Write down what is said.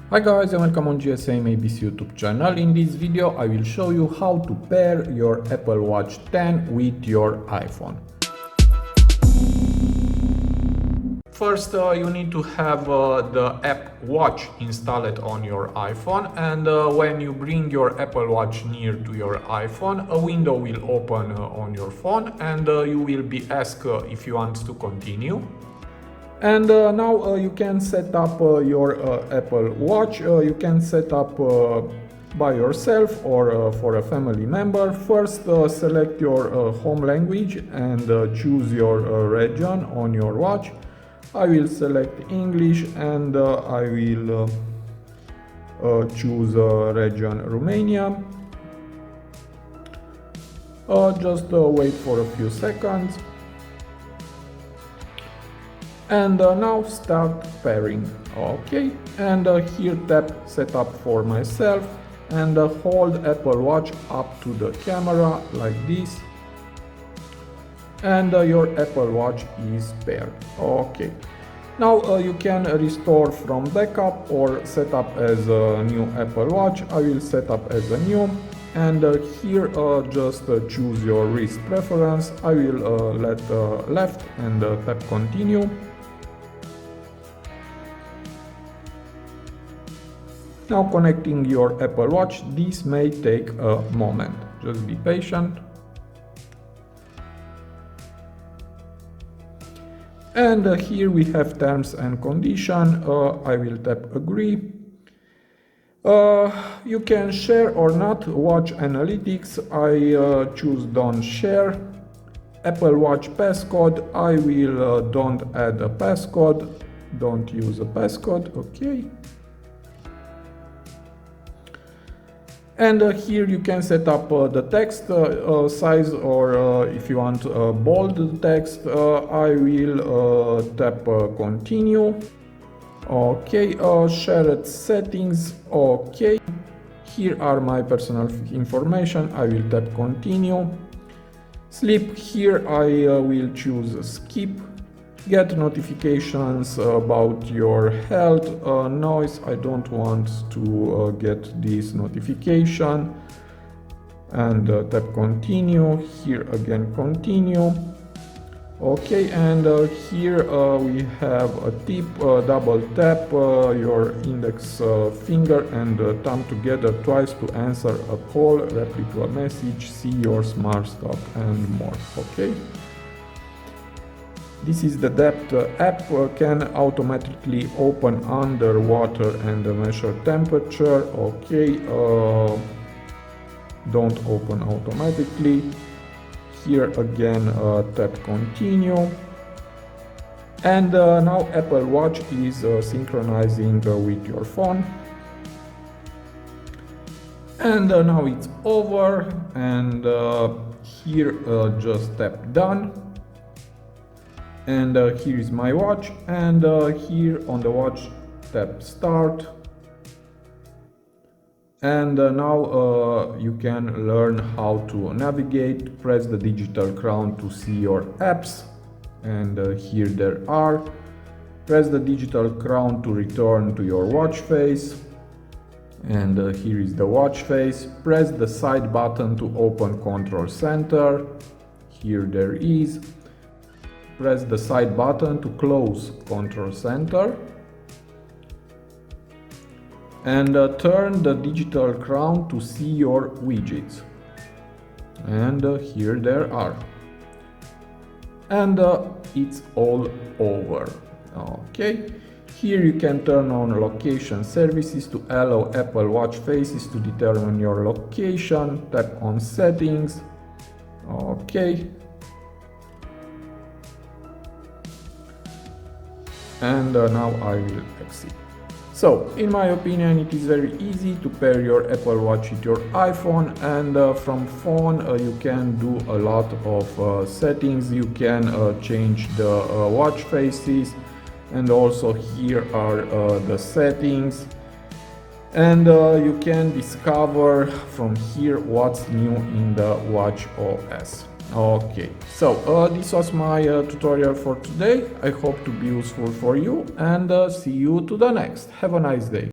Hi guys and welcome on GSM-ABC YouTube channel. In this video I will show you how to pair your Apple Watch 10 with your iPhone. First you need to have the app Watch installed on your iPhone, and when you bring your Apple Watch near to your iPhone, a window will open on your phone, and you will be asked if you want to continue. And now you can set up your Apple Watch. You can set up by yourself or for a family member. First select your home language and choose your region on your watch. I will select English, and I will choose region Romania. Just wait for a few seconds. And now start pairing. Okay, and here tap setup for myself, and hold Apple Watch up to the camera like this, and your Apple Watch is paired. Okay, now you can restore from backup or set up as a new Apple Watch. I will set up as a new, and here just choose your wrist preference. I will let left and tap continue. Now connecting your Apple Watch. This may take a moment, just be patient. And here we have terms and condition. I will tap agree. You can share or not watch analytics. I choose don't share. Apple Watch passcode. I will don't add a passcode. Don't use a passcode. Okay. And here you can set up the text size, or if you want bold the text, I will tap continue. Okay, shared settings. Okay, here are my personal information. I will tap continue. Sleep, here I will choose skip. Get notifications about your health. Noise, I don't want to get this notification, and tap continue. Here again continue. Okay, and here we have a tip. Double tap your index finger and thumb together twice to answer a call, reply to a message, see your smart stop, and more. Okay. This is the depth app, can automatically open underwater and measure temperature. Okay, don't open automatically. Here again tap continue. And now Apple Watch is synchronizing with your phone. And now it's over, and here just tap done. And here is my watch, and here on the watch tap start, and now you can learn how to navigate. Press the digital crown to see your apps, and here there are. Press the digital crown to return to your watch face, and here is the watch face. Press the side button to open control center. Here there is. Press the side button to close control center, and turn the digital crown to see your widgets, and here there are, and it's all over. Okay, here you can turn on location services to allow Apple Watch faces to determine your location. Tap on settings. Okay. And now I will exit. So, in my opinion, it is very easy to pair your Apple Watch with your iPhone, and from phone you can do a lot of settings. You can change the watch faces, and also here are the settings, and you can discover from here what's new in the Watch OS. Okay, so this was my tutorial for today. I hope to be useful for you, and see you to the next. Have a nice day.